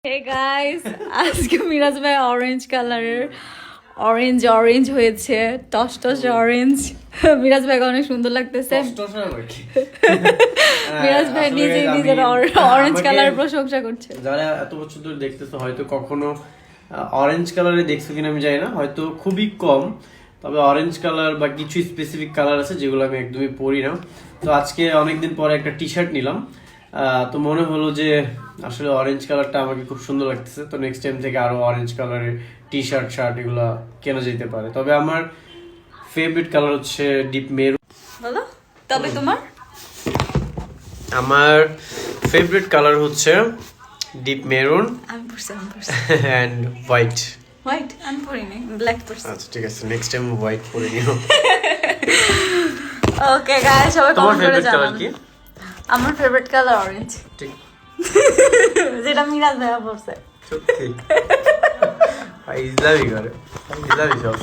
Hey guys, আজকে মিরাজ ভাই orange কালারের অরেঞ্জ হয়েছে, টস অরেঞ্জ। মিরাজ ভাইকে অনেক সুন্দর লাগতেছে। মিরাজ ভাই নিজেই নিজের অরেঞ্জ কালারের প্রশংসা করছে। যারা এত বছর ধরে দেখতেছো হয়তো কখনো অরেঞ্জ কালারে দেখছো কিনা আমি জানি না, হয়তো খুবই কম, তবে অরেঞ্জ কালার বা কিছু স্পেসিফিক কালার আছে যেগুলো আমি একদমই পরি না। তো আজকে অনেকদিন পরে একটা টি শার্ট নিলাম, তো মনে হলো যে আসলে অরেঞ্জ কালারটা আমাকে খুব সুন্দর লাগতেছে, তো নেক্সট টাইম থেকে আরো অরেঞ্জ কালারের টি শার্ট এগুলো কেনা যেতে পারে। তবে আমার ফেভারিট কালার হচ্ছে ডিপ মেরুন। বলো তবে তোমার আমার ফেভারিট কালার হচ্ছে ডিপ মেরুন আমি পড়ছি এন্ড হোয়াইট। হোয়াইট আমি পড়িনি, ব্ল্যাক পড়ছি। আচ্ছা ঠিক আছে, নেক্সট টাইম হোয়াইট পরে নিও। ওকে গাইস, সবাই তোমার কমেন্ট করে ফেভারিট কালার জানান। কি? আমার ফেভারিট কালার অরেঞ্জ, ঠিক যেটা মিরাজ ভাইয়া পড়ছে। সত্যি ইসলামী করে ইসলামী সব